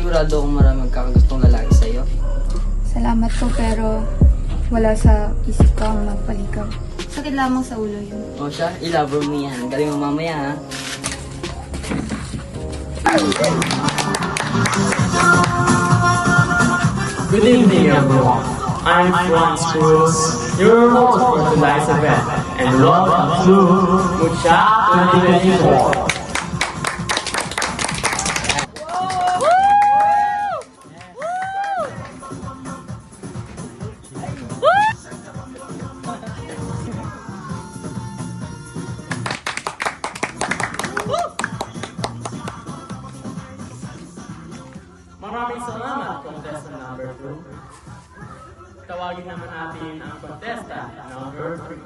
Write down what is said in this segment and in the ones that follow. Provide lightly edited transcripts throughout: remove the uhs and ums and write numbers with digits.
sigurado akong marami magkakagustong lalaki sa'yo. Salamat po pero wala sa isip ko ang magpaligaw. Sakit lamang sa ulo yun. O siya, ilabro mo yan. Galing mo mamaya ha. Good evening, everyone. I'm Franz Cruz, your host for tonight's event, and welcome to Mucha 2024. Maraming salamat, contestant number 2. Tawagin naman natin ang contestant number 3.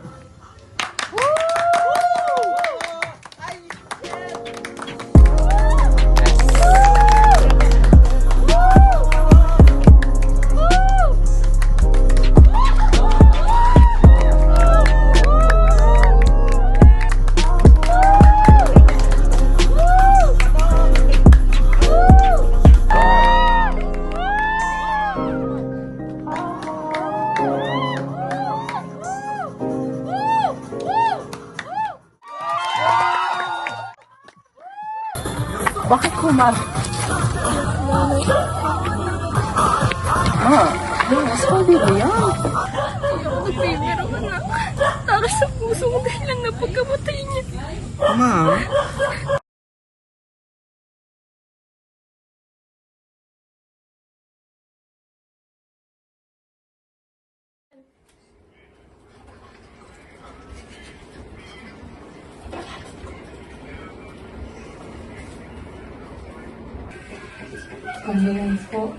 Bakit kumas? Sabi ko yan. Pero anak, takas sa puso ko dahil lang napagkamatay niya. Ma? Condolence po.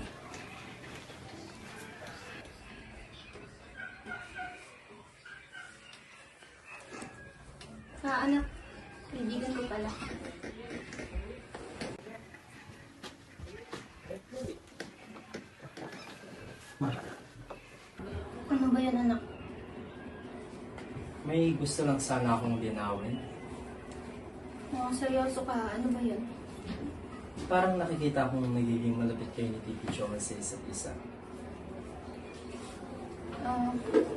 Anak, kaibigan ko pala. Ano ba yan, anak? May gusto lang sana akong linawin. Seryoso ka, ano ba yan? Parang nakikita akong nagiging malapit kayo ni Titi Joel sa isa't isa.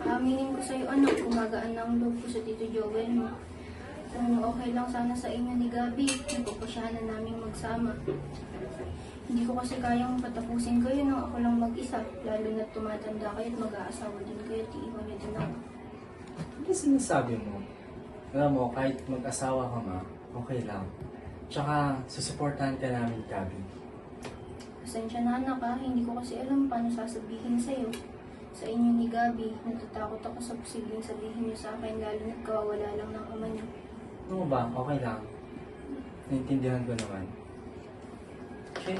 Aminin ko sa'yo, anak, gumagaan ng loob ko sa Tito Joel mo. Okay lang sana sa inyo ni Gabi, napapasyahan na namin magsama. Hindi ko kasi kayang patapusin kayo nang ako lang mag-isa, lalo na tumatanda kayo at mag-aasawa din kayo at iiwan niyo din ako. Ano sinasabi mo? Alam mo, kahit mag-asawa ka ma, okay lang. Tsaka, susuportahan ka namin, Gabi. Pasensya na, anak, ha? Hindi ko kasi alam paano sasabihin sa'yo. Sa inyo ni Gabi, natatakot ako sa posibleng sabihin niyo sa akin, lalo na't kawawala lang ng ama niyo. Ano ba? Okay lang. Naintindihan ko naman. Okay.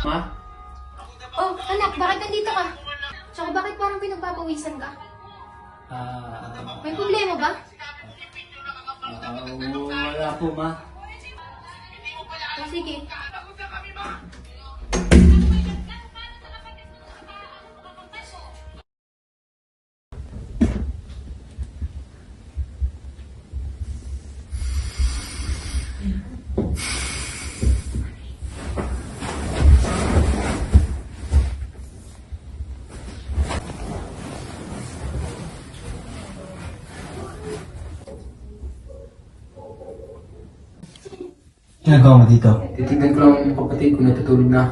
Ma? Oh, anak, bakit nandito ka? Tsaka bakit parang pinagpapawisan ka? May problema ba? Wala po, ma. Oh, sige. Ginagawa mo dito? Titignan ko lang yung kapatid ko natutulog na.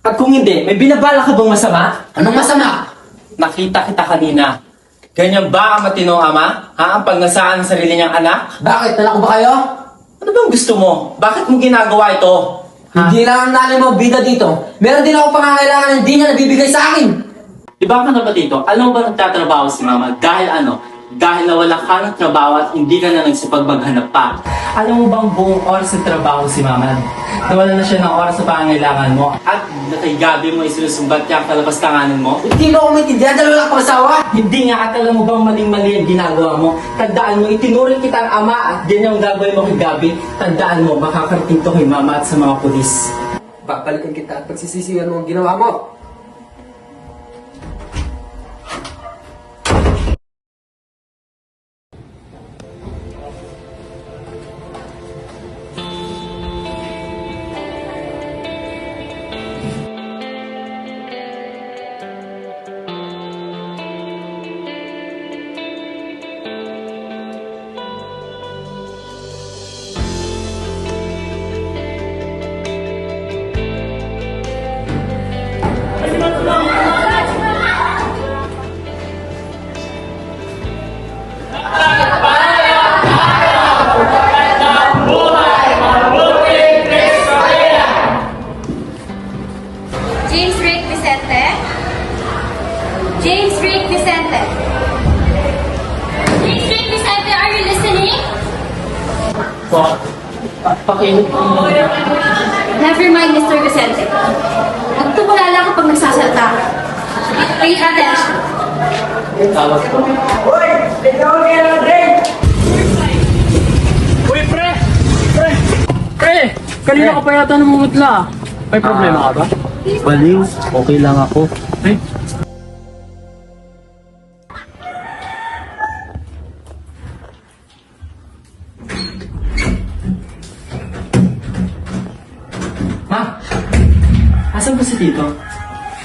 At kung hindi, may binabala ka bang masama? Anong masama? Nakita kita kanina. Ganyan ba ang matinong ama? Ha? Ang pagnasaan ng sarili niyang anak? Bakit? Talako ba kayo? Ano bang gusto mo? Bakit mo ginagawa ito? Ha? Hindi lang ang nanay mo bida dito. Meron din ako pangangailangan na hindi niya nabibigay sa akin. Di ba ka na ba dito? Alam mo ba nagtatrabaho si mama? Dahil ano? Dahil nawala ka ng trabaho at hindi ka na nagsipagmaghanap pa. Alam mo bang buong oras ng trabaho si mama? Nawala na siya ng oras sa pangangailangan mo. At kay Gabi mo isinusumbat niya ang kalabas-tanganan mo? Hindi mo ako maintindihan dahil wala kang asawa. Hindi nga at alam mo bang maling-mali ang ginagawa mo? Tandaan mo, itinuring kita ang ama at ganyan ang gagawin mo kay Gabi. Tandaan mo, makakarating to kay mama at sa mga pulis. Babalikan kita at pagsisisihan mo ang ginawa mo. James Rick Vicente? James Rick Vicente? James Rick Vicente, are you listening? Pakinig ko. Never mind, Mr. Vicente. Magtulala lang kapag nagsasalita ka. Pay attention. Tawag ko. Uy, pre! Pre! Pre! Kanina ka pa yata namumutla. May problema ka ba? Baliw, okay lang ako. Ay, Ma! Asan ba si Tito?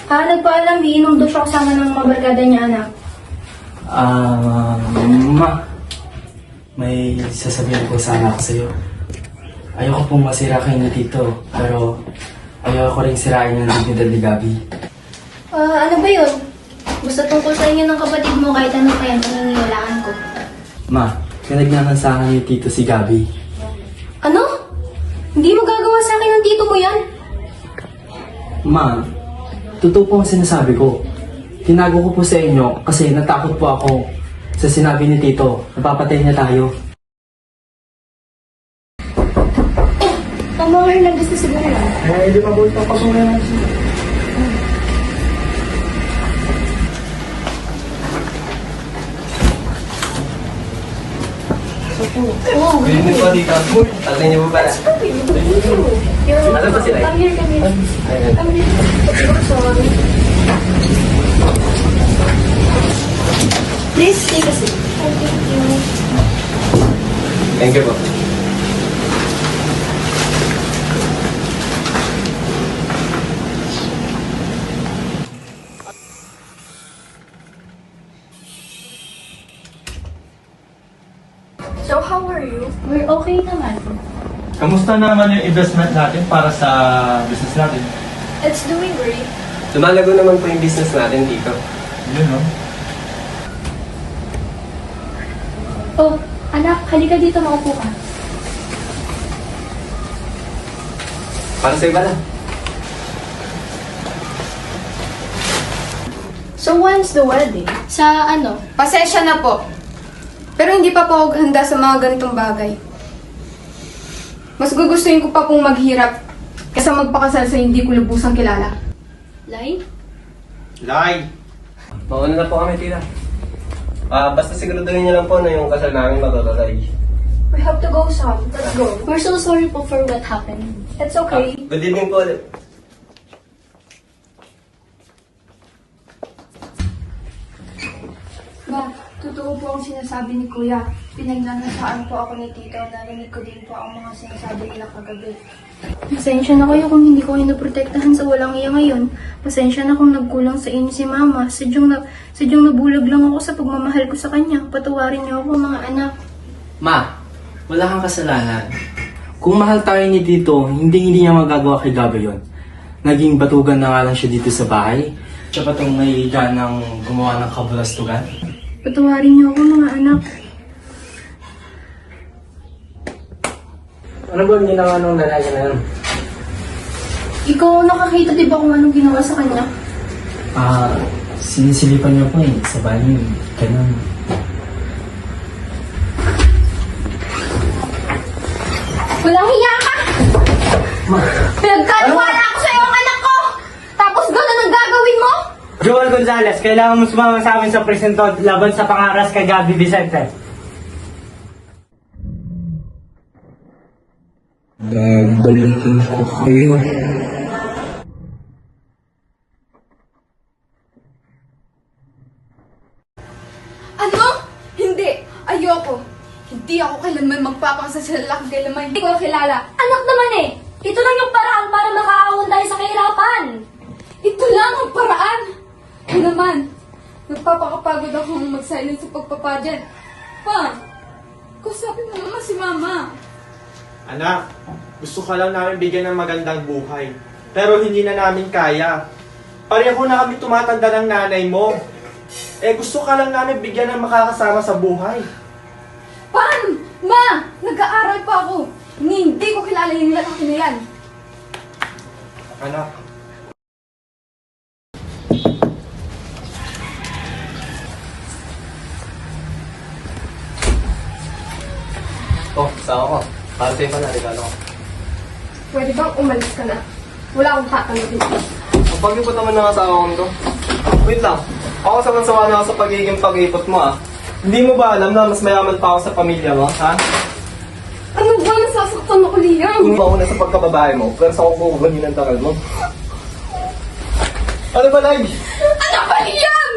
Nagpaalam, iinom daw siya kasama ng mga barkada niya, anak. Ma. May sasabihin ko sana ako sa'yo. Ayoko pong masira kayo ni Tito, pero ayoko rin sirain yung dignidad ni Gabi. Ano ba yun? Basta tungkol sa inyo ng kapatid mo kahit ano kaya naniniwalaan ko. Ma, pinagnanansahan ni Tito si Gabi. Ano? Hindi mo gagawa sa akin ng tito mo yan? Ma, totoo po ang sinasabi ko. Tinago ko po sa inyo kasi natakot po ako sa sinabi ni Tito. Napapatay niya tayo. Tama nga rin lang gusto siguro yan. Eh, di ba po ito pag-uwi Oh, Hindi po dito. Tatay niyo po pala. Ano ba sila? Come here, come here. Come here. Sorry. Please take a seat. Thank you. Thank you po. So, how are you? We're okay naman. kamusta naman yung investment natin para sa business natin? It's doing great. Lumalago naman po yung business natin dito. Yun, no? Oh, anak, halika dito, maupo ka. Para sa'yo pala. So when's the wedding? Sa ano? Pasensya na po. Pero hindi pa po ako handa sa mga ganitong bagay. Mas gugustuhin ko pa pong maghirap kaysa magpakasal sa hindi ko lubusang kilala. Lai? Lai! Mauna na po kami, tita. Basta siguraduhin niyo lang po na yung kasal namin matutuloy. We have to go, Sam. Let's go. We're so sorry po for what happened. It's okay. Good evening po ulit. Ma, totoo po ang sinasabi ni Kuya. Pinagnanasaan po ako ni Tito. Narinig ko din po ang mga sinasabi nila kagabi. Pasensya na kayo kung hindi ko kayo naprotektahan sa walang iya ngayon. Pasensya na kung nagkulang sa inyo si Mama. Sadyang nabulag lang ako sa pagmamahal ko sa kanya. Patawarin niyo ako, mga anak. Ma, wala kang kasalanan. Kung mahal tayo ni Tito, hindi niya magagawa kay Gabi yun. Naging batugan na nga lang siya dito sa bahay. Siya pa itong may ganang gumawa ng kabulastugan. Patawarin niyo ako, mga anak. Ano ba ang ginawa ng lalaki na yun? Ikaw nakakita di ba kung anong ginawa sa kanya? Sinisilipan niya po sa bahay. Ganun. Walang hiya ka! Pinagkaniwala ako sa iyo ang anak ko! Tapos gano'n ang gagawin mo? Joel Gonzalez, kailangan mo sumama sa amin sa presinto laban sa pangaras kay Gabi Vicente. Babalikin ko kayo. Ano? Hindi! Ayoko! Hindi ako kailanman magpapakasal sa lalaking kailanman hindi ko kilala. Anak naman eh! Ito lang yung paraan para makaahon tayo sa kahirapan! Ito lang ang paraan! Ano naman? Nagpapakapagod akong mag-silent sa pagpapadyan. Pa! Kusapin mo naman si Mama. Anak, gusto ka lang namin bigyan ng magandang buhay. Pero hindi na namin kaya. Pareho na kami tumatanda ng nanay mo. Gusto ka lang namin bigyan ng makakasama sa buhay. Pan! Ma! Nag-aaral pa ako. Hindi ko kilala yung lalaki na yan. Anak, Sama ko. Para sa'yo pa na, regalo ko. Pwede bang umalis ka na? Wala akong tatanggapin. Ang pag-ipot naman ng asawa ko to. Wait lang. Ako saman-sawa na ako sa pagiging pag-ipot mo Hindi mo ba alam na mas mayaman pa ako sa pamilya mo, ha? Ano ba? Nasasaktan ako, Liam. Kung ba una sa pagkababae mo, pero sa kung kukunin ng takal mo. Ano ba, Lai? Ano ba, Liam?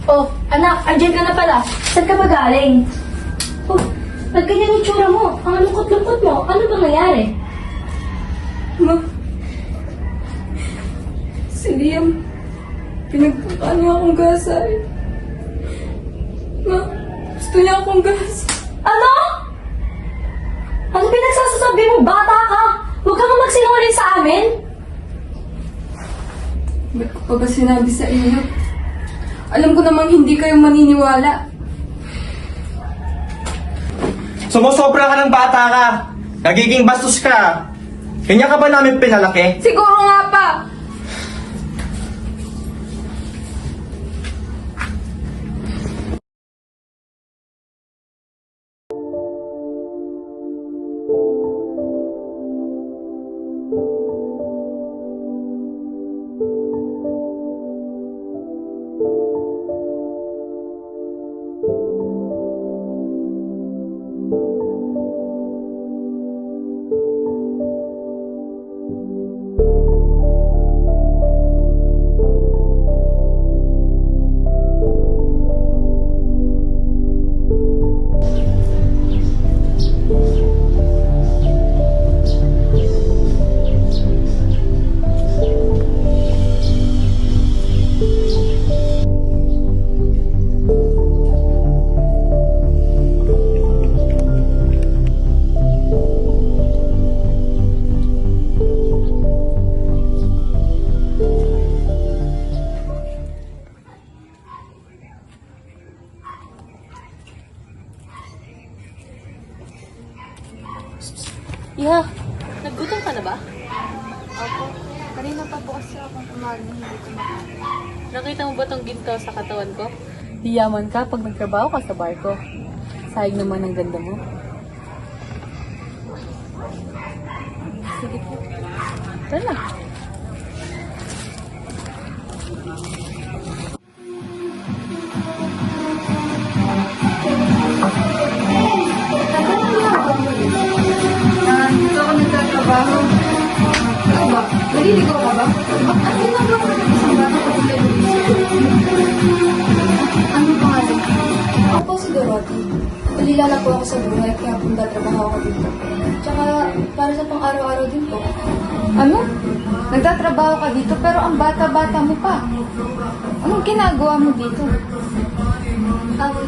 Oh, anak, andyan ka na pala. Saan ka ba galing? Oh, ba't ganyan yung tsura mo? Ang lungkot-lungkot mo. Ano ba nangyari? Ma, si Liam, pinagpuntaan niya akong gasay. Ma, gusto niya akong gas. Ano? Ano pinagsasasabi mo? Bata ka! Huwag kang magsinungaling sa amin! Ba't ko pa ba sinabi sa inyo? Alam ko namang hindi kayo maniniwala. sumusobra ka ng bata ka. Nagiging bastos ka. Kanya ka ba namin pinalaki? Siguro nga pa! Iha, naggutom ka na ba? Opo. Kanina pa po kasi akong umaga, hindi ko makain. Nakita mo ba tong ginto sa katawan ko? Yaman ka pag nagtrabaho ka sa barko. Sayang naman ang ganda mo. Sige po. Tara. Dito ako nagtatrabaho. Ikaw ba? Naliligaw ka ba? Ano ginagawa mo ng isang bata ko ng television? Ano pangalan? Ako po si Dorothy. Ulila lang po ako sa buhay kaya po nagtatrabaho ako dito. Tsaka para sa pang-araw-araw din po. Ano? Nagtatrabaho ka dito pero ang bata-bata mo pa. Anong ginagawa mo dito?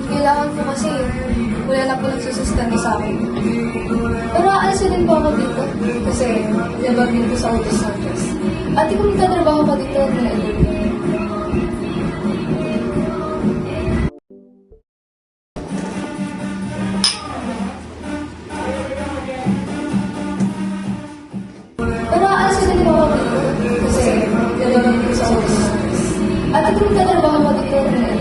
Kailangan po kasi wala na po nagsusustento sa akin. Pero aalisin din po ako dito kasi labag din po sa Autos Santos. Ate kung nagtatrabaho ka dito, na pero aalisin din po ako dito kasi labag din po sa Autos Santos. Ate kung nagtatrabaho ka dito, na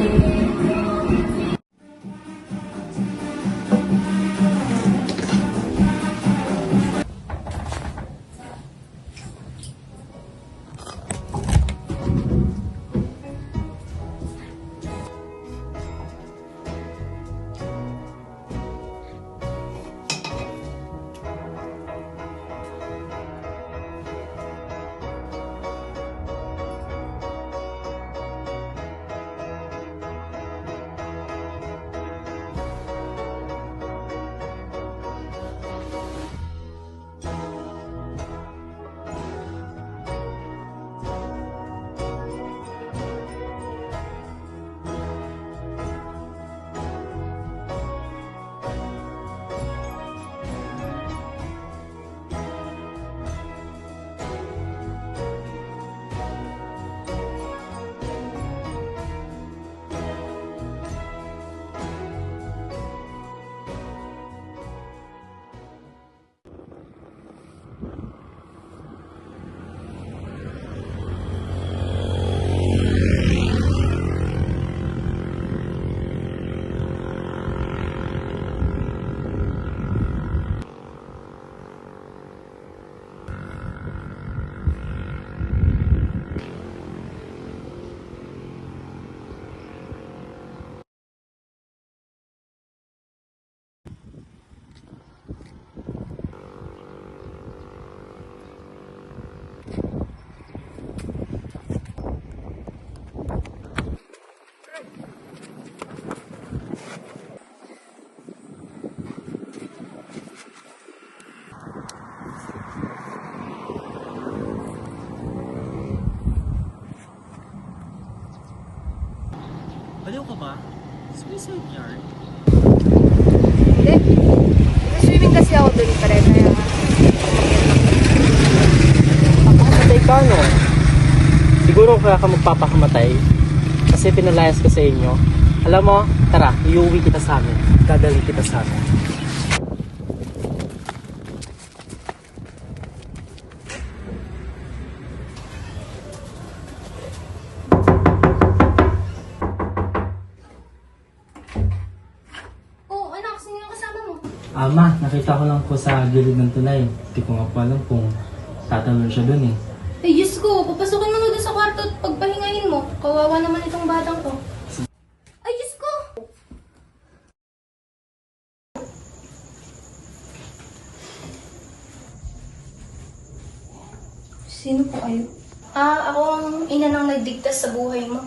Baliw ka ba? Suicide yarn? Hindi. Swimming kasi ako doon pa rin. Kaya Papakamatay ka, no? Siguro kaya ka magpapakamatay kasi pinalayas ko sa inyo. Alam mo, tara, iuwi kita sa amin. Dadalhin kita sa amin. Oh, anak, sino yung kasama mo? Ama, nakita ko lang po sa gilid ng tulay. Hindi ko nga po alam kung tatalon siya dun eh. Ay, Diyos ko, papasukin mo na doon sa kwarto at pagpahingahin mo. Kawawa naman itong batang to. Ay, Diyos ko! sino po kayo? Ako ang ina nang nagdigtas sa buhay mo.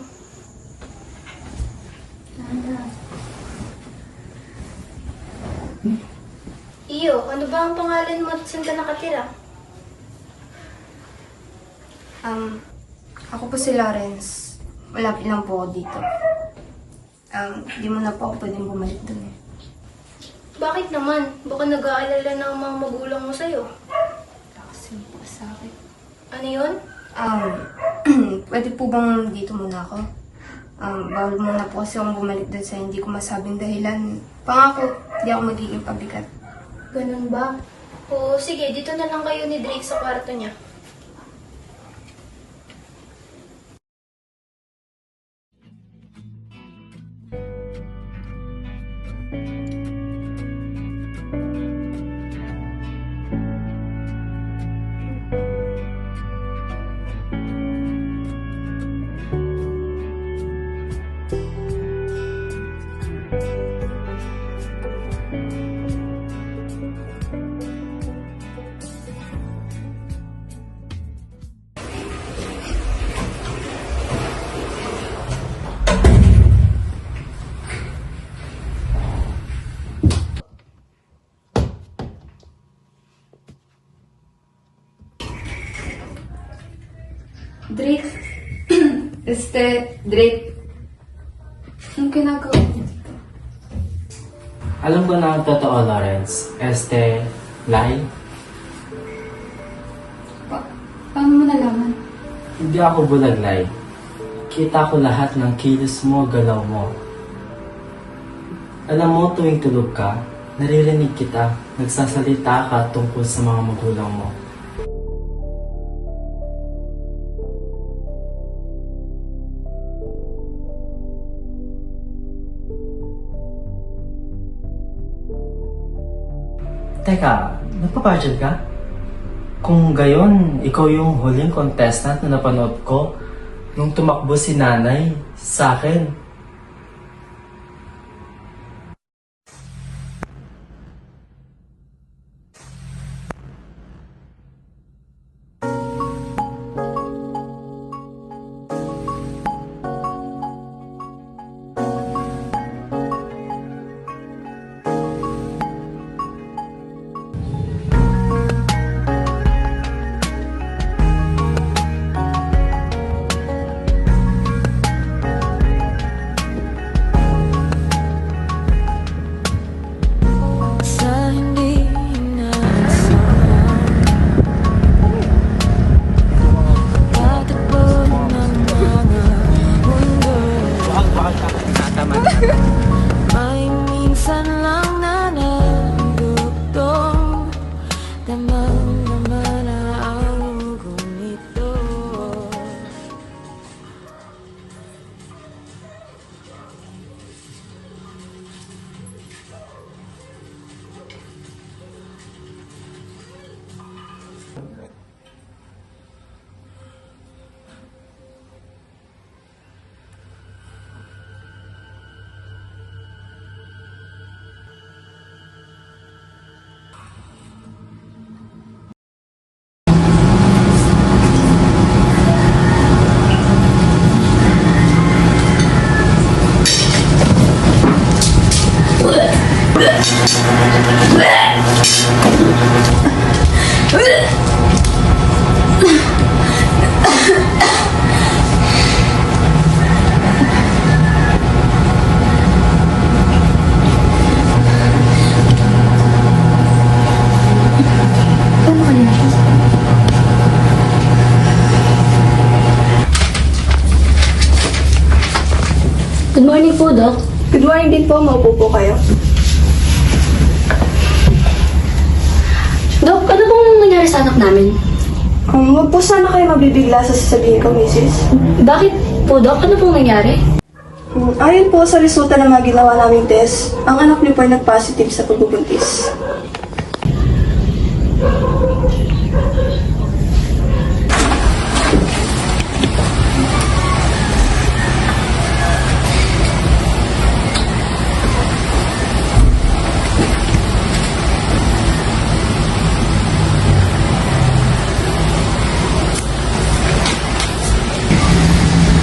Iyo, ano ba ang pangalan mo at saan ka nakatira? Ako po si Lawrence. Malapit lang po ako dito. Di mo na po ako pwedeng bumalik dun eh. Bakit naman? Baka nag-aalala na ang mga magulang mo sa'yo. Kasi po sa akin. Ano yun? Pwede po bang dito muna ako? Bawal muna po kasi akong bumalik dun sa hindi ko masabing dahilan. Pangako, di ako magiging pabigat. Ganun ba? O sige, dito na lang kayo ni Drake sa kwarto niya. Drake. Drake. Anong ginagawa niyo? Alam ko na ang totoo, Lawrence. Lai? Paano mo nalaman? Hindi ako bulaglay. Kita ko lahat ng kilos mo, galaw mo. Alam mo, tuwing tulog ka, naririnig kita, nagsasalita ka tungkol sa mga magulang mo. Teka, nagpa-pageant ka? Kung gayon, ikaw yung huling contestant na napanood ko nung tumakbo si nanay sa akin. Good morning po, Doc. Good morning din po. Maupo po kayo. Doc, ano pong nangyari sa anak namin? Huwag po sana kayo mabibigla sa sasabihin ko, Mrs. Bakit po, Doc? Ano pong nangyari? Ayon po sa resulta ng mga ginawa naming test, ang anak niyo po ay nag-positive sa pagbubuntis.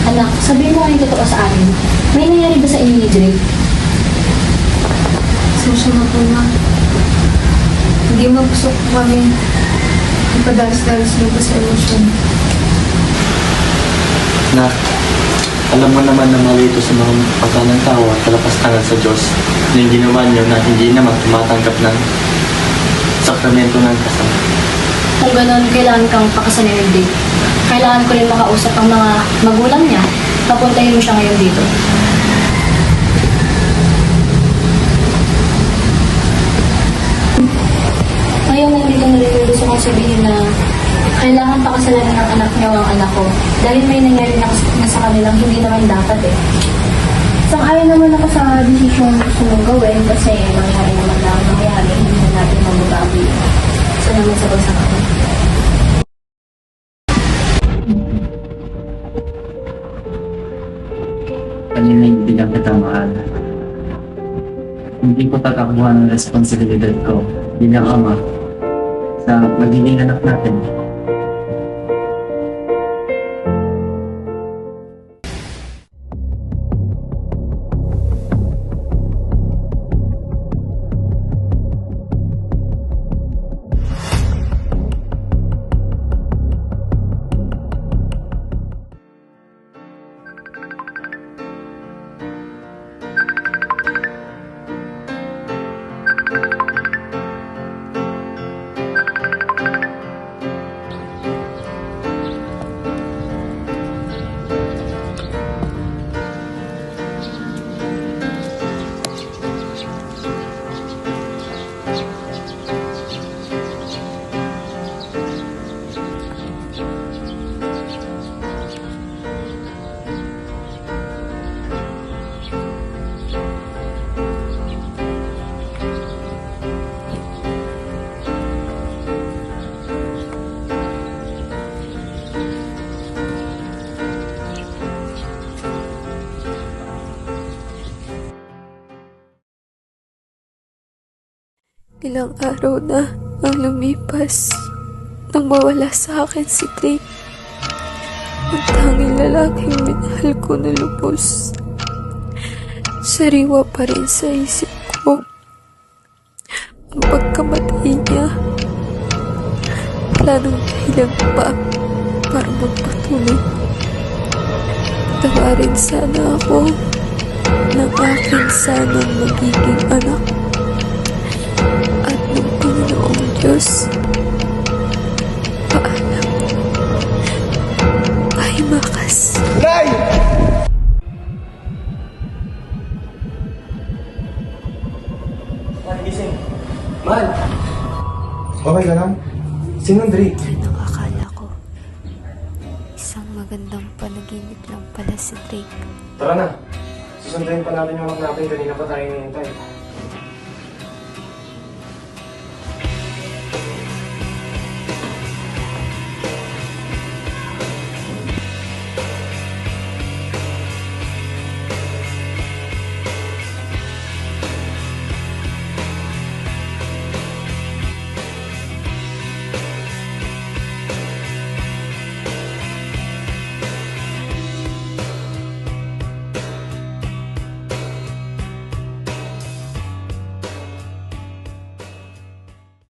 Anak, sabihin mo nga yung totoo sa amin. May nangyari ba sa inyo ni Drake? Sensya na po na. Hindi mabusok po kami. Ipadalas-dalas niyo po sa emosyon. Na, alam mo naman na mali ito sa mga pagka ng tao at kalapastangan sa Diyos na hindi naman yun na hindi naman tumatanggap ng sakramento ng kasal. Kung gano'n, kailangan kang pakasanin ng Drake. Kailangan ko rin makausap ang mga magulang niya. Papuntahin mo siya ngayon dito. Ngayong nandito na rin gusto kong sabihin na kailangan pakasalan ng anak niyo ang anak ko. Dahil may nangyari na sa kanilang hindi naman dapat eh. Sang-ayon naman ako sa desisyon gusto mong gawin kasi mangyari naman na ang nangyari, hindi na natin mababago yun. So naman sa bansa ako. Kanina hindi lang kita mahal. Hindi ko tatakbuhan ang responsibilidad ko bilang ama sa magiging anak natin. Ilang araw na ang lumipas nang mawala sa akin si Drake. Ang tanging lalaking minahal ko na lubos. Sariwa pa rin sa isip ko ang pagkamatay niya. Wala nang dahilan pa para magpatuloy. Tawarin sana ako ng aking sanang magiging anak. At ng Panginoong Diyos, paalam. Ay, Makas. Nay! Ay, gising. Mahal! Okay ka lang? Sinong Drake? Ang akala ko, isang magandang panaginip lang pala si Drake. Tara na. Susunduin pa natin yung anak natin. Kanina pa tayo hinihintay.